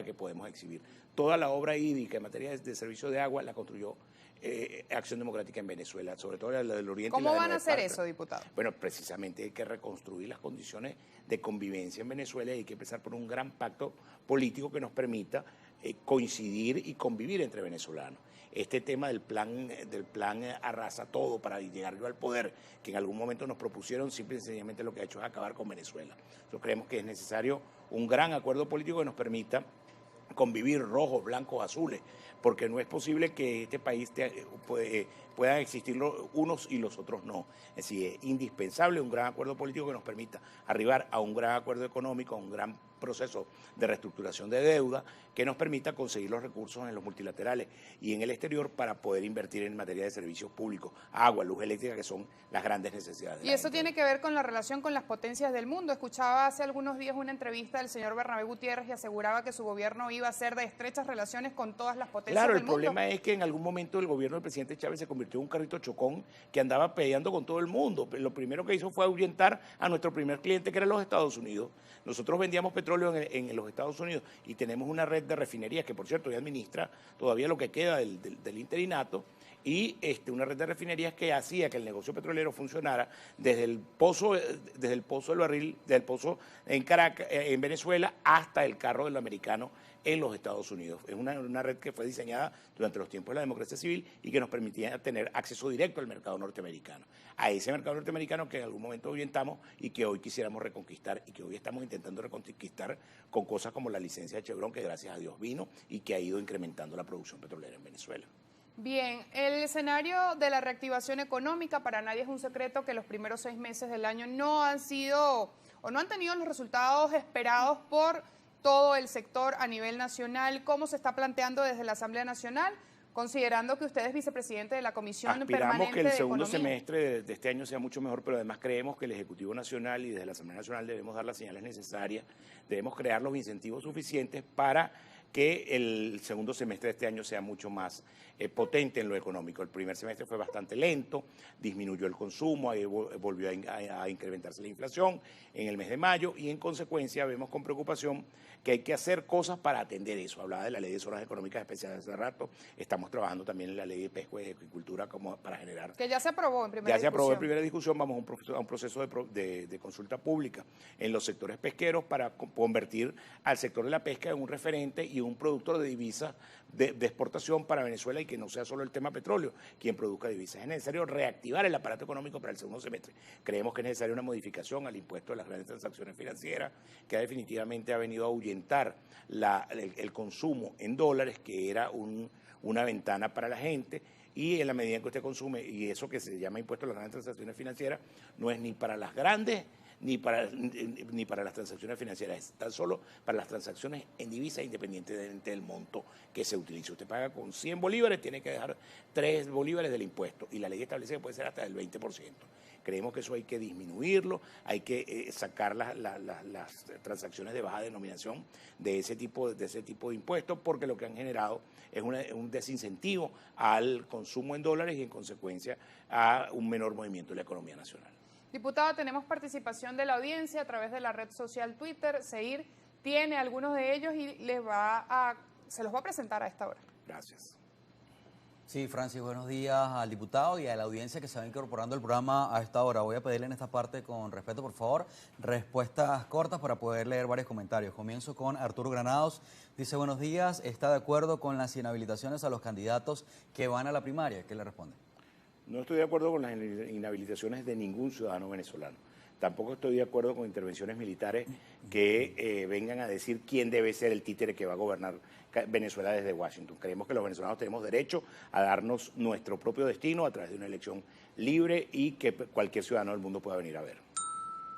que podemos exhibir. Toda la obra hídrica en materia de servicio de agua la construyó Acción Democrática en Venezuela, sobre todo la del Oriente. ¿Cómo y la de van a Nueva hacer Esparta. eso, diputado? Bueno, precisamente hay que reconstruir las condiciones de convivencia en Venezuela y hay que empezar por un gran pacto político que nos permita coincidir y convivir entre venezolanos. Este tema del plan arrasa todo para llegar yo al poder, que en algún momento nos propusieron, simple y sencillamente lo que ha hecho es acabar con Venezuela. Nosotros creemos que es necesario un gran acuerdo político que nos permita convivir rojos, blancos, azules, porque no es posible que este país puedan existir unos y los otros no. Es decir, es indispensable un gran acuerdo político que nos permita arribar a un gran acuerdo económico, a un gran proceso de reestructuración de deuda que nos permita conseguir los recursos en los multilaterales y en el exterior para poder invertir en materia de servicios públicos, agua, luz eléctrica, que son las grandes necesidades. Y eso tiene que ver con la relación con las potencias del mundo. Escuchaba hace algunos días una entrevista del señor Bernabé Gutiérrez y aseguraba que su gobierno iba a ser de estrechas relaciones con todas las potencias Claro, del el mundo. problema es que en algún momento el gobierno del presidente Chávez se convirtió en un carrito chocón que andaba peleando con todo el mundo. Lo primero que hizo fue ahuyentar a nuestro primer cliente, que eran los Estados Unidos. Nosotros vendíamos petróleo en los Estados Unidos y tenemos una red de refinerías que, por cierto, ya administra todavía lo que queda del interinato, y una red de refinerías que hacía que el negocio petrolero funcionara desde el pozo del barril, del pozo en Caracas, en Venezuela, hasta el carro del americano en los Estados Unidos. Es una red que fue diseñada durante los tiempos de la democracia civil y que nos permitía tener acceso directo al mercado norteamericano. A ese mercado norteamericano que en algún momento ahuyentamos y que hoy quisiéramos reconquistar y que hoy estamos intentando reconquistar con cosas como la licencia de Chevron, que gracias a Dios vino y que ha ido incrementando la producción petrolera en Venezuela. Bien, el escenario de la reactivación económica, para nadie es un secreto que los primeros 6 meses del año no han sido o no han tenido los resultados esperados por todo el sector a nivel nacional. ¿Cómo se está planteando desde la Asamblea Nacional, considerando que usted es vicepresidente de la Comisión Permanente de Economía? Aspiramos que el segundo semestre de este año sea mucho mejor, pero además creemos que el Ejecutivo Nacional y desde la Asamblea Nacional debemos dar las señales necesarias, debemos crear los incentivos suficientes para que el segundo semestre de este año sea mucho más potente en lo económico. El primer semestre fue bastante lento, disminuyó el consumo, ahí volvió a incrementarse la inflación en el mes de mayo y en consecuencia vemos con preocupación que hay que hacer cosas para atender eso. Hablaba de la ley de zonas económicas especiales hace rato, estamos trabajando también en la ley de pesca y de agricultura como para generar... Que ya se aprobó en primera discusión. Ya se aprobó en primera discusión, vamos a un proceso de consulta pública en los sectores pesqueros para convertir al sector de la pesca en un referente y un productor de divisas de exportación para Venezuela y que no sea solo el tema petróleo quien produzca divisas. Es necesario reactivar el aparato económico para el segundo semestre. Creemos que es necesaria una modificación al impuesto de las grandes transacciones financieras, que definitivamente ha venido a ahuyentar el consumo en dólares, que era una ventana para la gente, y en la medida en que usted consume, y eso que se llama impuesto a las grandes transacciones financieras, no es ni para las grandes ni para las transacciones financieras, es tan solo para las transacciones en divisa, independientemente del monto que se utilice. Usted paga con 100 bolívares, tiene que dejar 3 bolívares del impuesto, y la ley establece que puede ser hasta del 20%. Creemos que eso hay que disminuirlo, hay que sacar las transacciones de baja denominación de ese tipo de impuestos, porque lo que han generado es un desincentivo al consumo en dólares y en consecuencia a un menor movimiento de la economía nacional. Diputado, tenemos participación de la audiencia a través de la red social Twitter. Seir tiene algunos de ellos y se los va a presentar a esta hora. Gracias. Sí, Francis, buenos días al diputado y a la audiencia que se va incorporando al programa a esta hora. Voy a pedirle en esta parte, con respeto, por favor, respuestas cortas para poder leer varios comentarios. Comienzo con Arturo Granados. Dice, buenos días, ¿está de acuerdo con las inhabilitaciones a los candidatos que van a la primaria? ¿Qué le responde? No estoy de acuerdo con las inhabilitaciones de ningún ciudadano venezolano. Tampoco estoy de acuerdo con intervenciones militares que vengan a decir quién debe ser el títere que va a gobernar Venezuela desde Washington. Creemos que los venezolanos tenemos derecho a darnos nuestro propio destino a través de una elección libre y que cualquier ciudadano del mundo pueda venir a ver.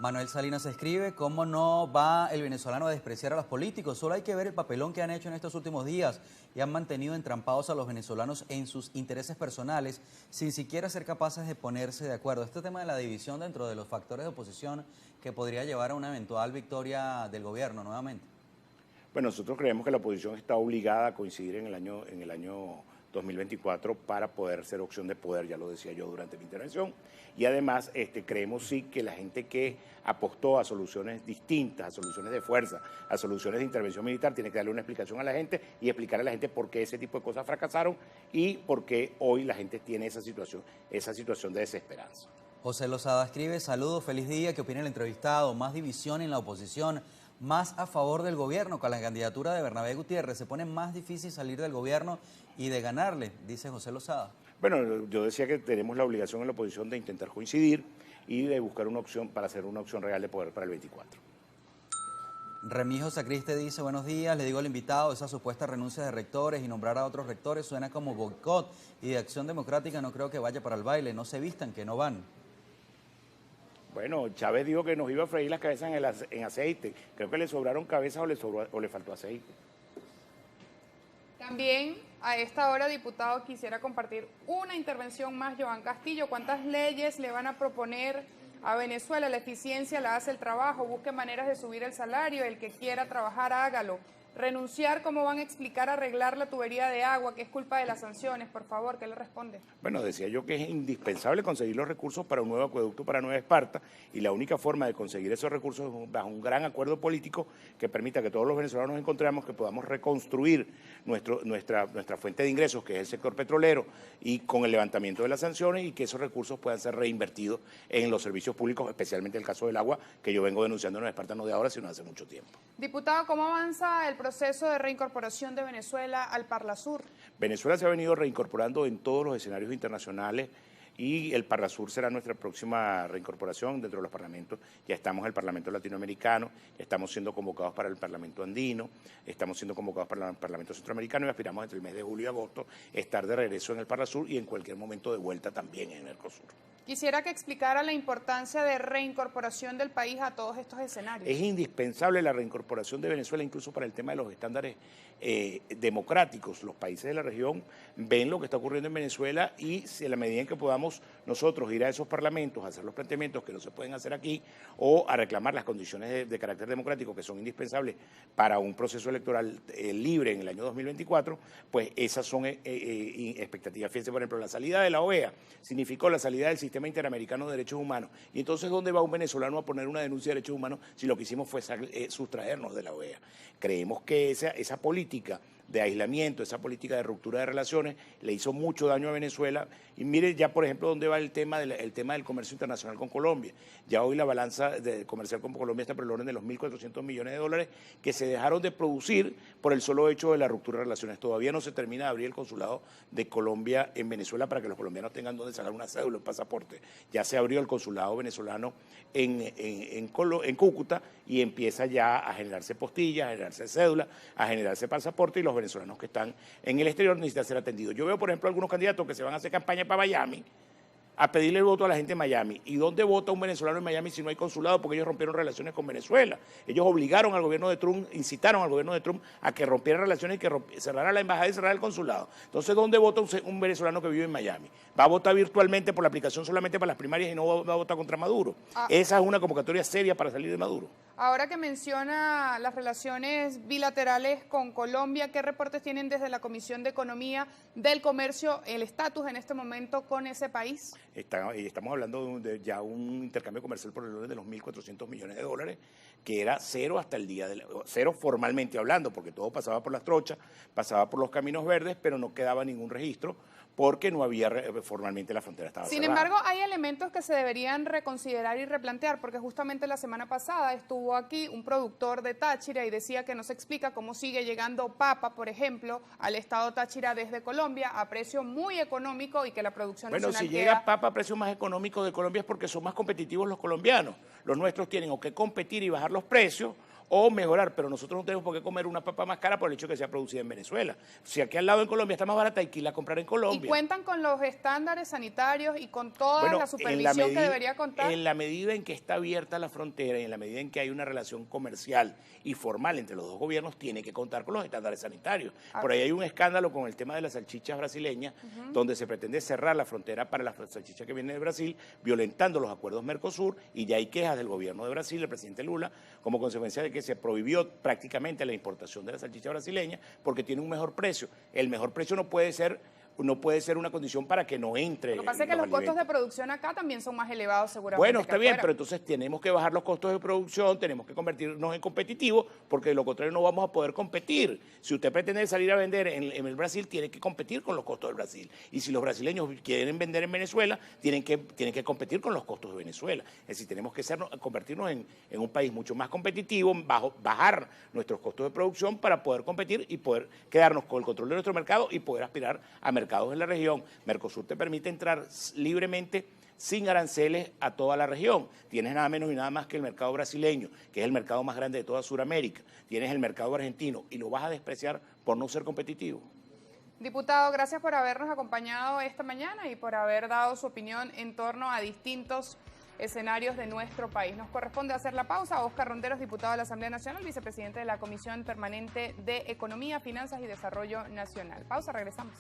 Manuel Salinas escribe, ¿cómo no va el venezolano a despreciar a los políticos? Solo hay que ver el papelón que han hecho en estos últimos días y han mantenido entrampados a los venezolanos en sus intereses personales sin siquiera ser capaces de ponerse de acuerdo. Este tema de la división dentro de los factores de oposición que podría llevar a una eventual victoria del gobierno nuevamente. Bueno, nosotros creemos que la oposición está obligada a coincidir en el año 2024 para poder ser opción de poder, ya lo decía yo durante mi intervención. Y además creemos sí que la gente que apostó a soluciones distintas, a soluciones de fuerza, a soluciones de intervención militar, tiene que darle una explicación a la gente y explicar a la gente por qué ese tipo de cosas fracasaron y por qué hoy la gente tiene esa situación de desesperanza. José Lozada escribe, saludos, feliz día, ¿qué opina el entrevistado? Más división en la oposición, más a favor del gobierno. Con la candidatura de Bernabé Gutiérrez se pone más difícil salir del gobierno y de ganarle, dice José Lozada. Bueno, yo decía que tenemos la obligación en la oposición de intentar coincidir y de buscar una opción para hacer una opción real de poder para el 24. Remijo Sacriste dice, buenos días, le digo al invitado, esa supuesta renuncia de rectores y nombrar a otros rectores suena como boicot y de Acción Democrática no creo que vaya para el baile, no se vistan, que no van. Bueno, Chávez dijo que nos iba a freír las cabezas en aceite. Creo que le sobraron cabezas o le faltó aceite. También a esta hora, diputado, quisiera compartir una intervención más, Joan Castillo. ¿Cuántas leyes le van a proponer a Venezuela? La eficiencia la hace el trabajo, busque maneras de subir el salario, el que quiera trabajar, hágalo. Renunciar, ¿cómo van a explicar arreglar la tubería de agua, que es culpa de las sanciones? Por favor, ¿qué le responde? Bueno, decía yo que es indispensable conseguir los recursos para un nuevo acueducto para Nueva Esparta y la única forma de conseguir esos recursos es bajo un gran acuerdo político que permita que todos los venezolanos nos encontremos, que podamos reconstruir nuestra fuente de ingresos, que es el sector petrolero, y con el levantamiento de las sanciones y que esos recursos puedan ser reinvertidos en los servicios públicos, especialmente el caso del agua, que yo vengo denunciando en Nueva Esparta no de ahora, sino de hace mucho tiempo. Diputado, ¿cómo avanza el proceso de reincorporación de Venezuela al Parlasur? Venezuela se ha venido reincorporando en todos los escenarios internacionales y el Parlasur será nuestra próxima reincorporación dentro de los parlamentos. Ya estamos en el Parlamento Latinoamericano, estamos siendo convocados para el Parlamento Andino, estamos siendo convocados para el Parlamento Centroamericano y aspiramos entre el mes de julio y agosto estar de regreso en el Parlasur y en cualquier momento de vuelta también en el Mercosur. Quisiera que explicara la importancia de reincorporación del país a todos estos escenarios. Es indispensable la reincorporación de Venezuela incluso para el tema de los estándares democráticos. Los países de la región ven lo que está ocurriendo en Venezuela y si a la medida en que podamos nosotros ir a esos parlamentos, a hacer los planteamientos que no se pueden hacer aquí o a reclamar las condiciones de carácter democrático que son indispensables para un proceso electoral libre en el año 2024, pues esas son expectativas. Fíjense, por ejemplo, la salida de la OEA significó la salida del Sistema Interamericano de Derechos Humanos. Y entonces, ¿dónde va un venezolano a poner una denuncia de derechos humanos si lo que hicimos fue sustraernos de la OEA? Creemos que esa política de aislamiento, esa política de ruptura de relaciones, le hizo mucho daño a Venezuela. Y mire ya, por ejemplo, dónde va el tema del comercio internacional con Colombia. Ya hoy la balanza comercial con Colombia está por el orden de los 1.400 millones de dólares que se dejaron de producir por el solo hecho de la ruptura de relaciones. Todavía no se termina de abrir el consulado de Colombia en Venezuela para que los colombianos tengan donde sacar una cédula, un pasaporte. Ya se abrió el consulado venezolano en Cúcuta y empieza ya a generarse postillas, a generarse cédulas, a generarse pasaporte y los venezolanos que están en el exterior necesitan ser atendidos. Yo veo, por ejemplo, algunos candidatos que se van a hacer campaña para Miami a pedirle el voto a la gente de Miami. ¿Y dónde vota un venezolano en Miami si no hay consulado? Porque ellos rompieron relaciones con Venezuela. Ellos obligaron al gobierno de Trump, incitaron al gobierno de Trump a que rompiera relaciones y que cerrara la embajada y cerrara el consulado. Entonces, ¿dónde vota un venezolano que vive en Miami? ¿Va a votar virtualmente por la aplicación solamente para las primarias y no va a votar contra Maduro? Esa es una convocatoria seria para salir de Maduro. Ahora que menciona las relaciones bilaterales con Colombia, ¿qué reportes tienen desde la Comisión de Economía del Comercio, el estatus en este momento con ese país? Estamos hablando de ya un intercambio comercial por el orden de los 1.400 millones de dólares, que era cero hasta el día cero formalmente hablando, porque todo pasaba por las trochas, pasaba por los caminos verdes, pero no quedaba ningún registro porque no había formalmente la frontera estaba cerrada. Sin embargo, hay elementos que se deberían reconsiderar y replantear, porque justamente la semana pasada estuvo aquí un productor de Táchira y decía que no se explica cómo sigue llegando papa, por ejemplo, al estado Táchira desde Colombia a precio muy económico y que la producción nacional si llega papa a precio más económico de Colombia es porque son más competitivos los colombianos. Los nuestros tienen o que competir y bajar los precios o mejorar, pero nosotros no tenemos por qué comer una papa más cara por el hecho de que sea producida en Venezuela. Si aquí al lado en Colombia está más barata, hay que irla a comprar en Colombia. ¿Y cuentan con los estándares sanitarios y con toda la supervisión que debería contar? En la medida en que está abierta la frontera y en la medida en que hay una relación comercial y formal entre los dos gobiernos, tiene que contar con los estándares sanitarios. Por ahí hay un escándalo con el tema de las salchichas brasileñas, donde se pretende cerrar la frontera para las salchichas que vienen de Brasil, violentando los acuerdos Mercosur, y ya hay quejas del gobierno de Brasil, el presidente Lula, como consecuencia de que se prohibió prácticamente la importación de la salchicha brasileña porque tiene un mejor precio. El mejor precio no puede ser no puede ser una condición para que no entre. Lo que pasa es que los costos de producción acá también son más elevados seguramente. Bueno, que está bien, afuera. pero entonces tenemos que bajar los costos de producción, tenemos que convertirnos en competitivos, porque de lo contrario no vamos a poder competir. Si usted pretende salir a vender en el Brasil, tiene que competir con los costos del Brasil. Y si los brasileños quieren vender en Venezuela, tienen que competir con los costos de Venezuela. Es decir, tenemos que convertirnos en un país mucho más competitivo, bajar nuestros costos de producción para poder competir y poder quedarnos con el control de nuestro mercado y poder aspirar a mercados en la región. Mercosur te permite entrar libremente sin aranceles a toda la región. Tienes nada menos y nada más que el mercado brasileño, que es el mercado más grande de toda Sudamérica. Tienes el mercado argentino y lo vas a despreciar por no ser competitivo. Diputado, gracias por habernos acompañado esta mañana y por haber dado su opinión en torno a distintos escenarios de nuestro país. Nos corresponde hacer la pausa. Óscar Ronderos, diputado de la Asamblea Nacional, vicepresidente de la Comisión Permanente de Economía, Finanzas y Desarrollo Nacional. Pausa, regresamos.